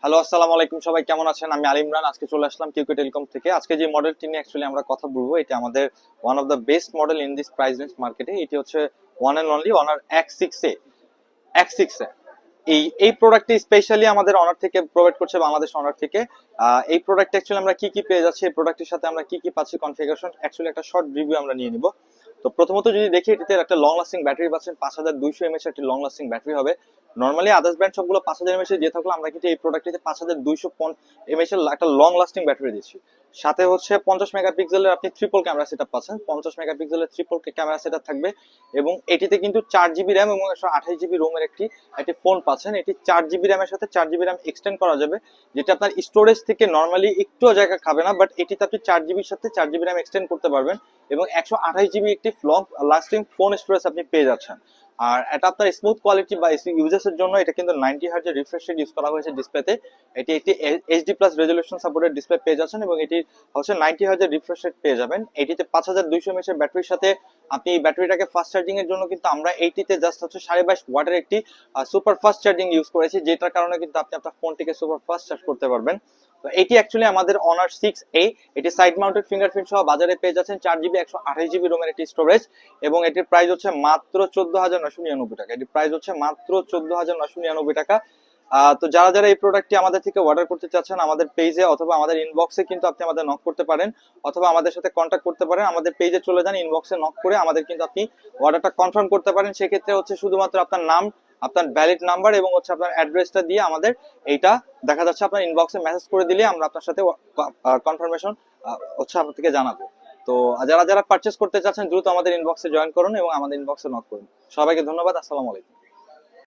Hello, আসসালামু আলাইকুম। সবাই কেমন আছেন? আমি আলী ইমরান। আজকে চলে আসলাম কিউকে টেলিকম থেকে। আজকে যে মডেলটি নিয়ে অ্যাকচুয়ালি আমরা কথা বলবো, এটা আমাদের one of the best model in this price range মার্কেটে। এটি হচ্ছে one and only Honor X six a. এই প্রোডাক্টটি স্পেশালি আমাদের অনার থেকে প্রোভাইড করছে, বাংলাদেশ অনার থেকে। এই প্রোডাক্ট অ্যাকচুয়ালি আমরা কি কি পেয়ে যাচ্ছি, এই প্রোডাক্টের সাথে আমরা কি কি পাচ্ছি, কনফিগারেশন, অ্যাকচুয়ালি একটা শর্ট রিভিউ আমরা নিয়ে নিব। তো প্রথমত যদি দেখি, এটিতে একটা লং লাস্টিং ব্যাটারি পাচ্ছেন, 5200 mAh একটি লং লাস্টিং ব্যাটারি হবে। নর্মালি আদার্স ব্র্যান্ড সবগুলো 5000 mAh দিয়ে থাকলো, আমরা কিন্তু এই প্রোডাক্টটিতে 5200 mAh একটা লং লাস্টিং ব্যাটারি দিচ্ছি। সাথে হচ্ছে 50 মেগাপিক্সেলের আপনি ট্রিপল ক্যামেরা সেটআপ পাচ্ছেন, 50 মেগাপিক্সেলের ট্রিপল ক্যামেরা সেটআপ থাকবে। এবং এটিতে কিন্তু 4 জিবি র্যাম এবং 128 জিবি রোমের একটি ফোন পাচ্ছেন। এটি 4 জিবি র্যামের সাথে 4 জিবি র্যাম এক্সটেন্ড করা যাবে, যেটা আপনার স্টোরেজ থেকে নর্মালি একটু জায়গা খাবে না, বাট এটিতে আপনি 4 জিবির সাথে 4 জিবি র্যাম এক্সটেন্ড করতে পারবেন এবং 128 জিবি একটি লং লাস্টিং ফোন স্টোরেজ আপনি পেয়ে যাচ্ছেন। আর এটা আপনার স্মুথ কোয়ালিটি বা ইউজেস এর জন্য এটা কিন্তু 90 হার্জের রিফ্রেশ রেট ইউজ করা হয়েছে ডিসপ্লেতে। এটি একটি HD plus resolution supported display পেয়ে যাচ্ছেন এবং এটি হচ্ছে 90 হার্জের রিফ্রেশ রেট পেয়ে যাবেন। এটিতে 5200 mAh ব্যাটারির সাথে আপনি এই ব্যাটারিটাকে ফাস্ট চার্জিং এর জন্য কিন্তু আমরা এইটিতে জাস্ট হচ্ছে 22.5 ওয়াটের একটি সুপার ফাস্ট চার্জিং ইউজ করেছি, যেটার কারণে কিন্তু আপনি আপনার ফোনটিকে সুপার ফাস্ট চার্জ করতে পারবেন। তো এটি অ্যাকচুয়ালি আমাদের অনার 6A। এটি সাইড মাউন্টেড ফিঙ্গারপ্রিন্ট সহ বাজারে পেয়ে যাচ্ছেন 4 জিবি 128 জিবি রোমের একটি স্টোরেজ এবং এটির প্রাইস হচ্ছে মাত্র 14,999 টাকা। এটির প্রাইস হচ্ছে মাত্র 14,999 টাকা। তো যারা যারা এই প্রোডাক্টটি আমাদের থেকে অর্ডার করতে চাচ্ছেন, আমাদের পেজে অথবা আমাদের ইনবক্সে কিন্তু আপনি আমাদের নক করতে পারেন, অথবা আমাদের সাথে কন্ট্যাক্ট করতে পারেন। আমাদের পেজে চলে যান, ইনবক্সে নক করে আমাদের কিন্তু আপনি অর্ডারটা কনফার্ম করতে পারেন। সেক্ষেত্রে হচ্ছে শুধুমাত্র আপনার নাম, আপনার ভ্যালিড নাম্বার এবং হচ্ছে আপনার অ্যাড্রেসটা দিয়ে আমাদের এইটা দেখা যাচ্ছে আপনার ইনবক্সে মেসেজ করে দিলে আমরা আপনার সাথে কনফার্মেশন হচ্ছে আপনার থেকে জানাবো। তো যারা যারা পারচেস করতে চাচ্ছেন দ্রুত আমাদের ইনবক্সে জয়েন করুন এবং আমাদের ইনবক্সে নক করুন। সবাইকে ধন্যবাদ। আসসালামু আলাইকুম।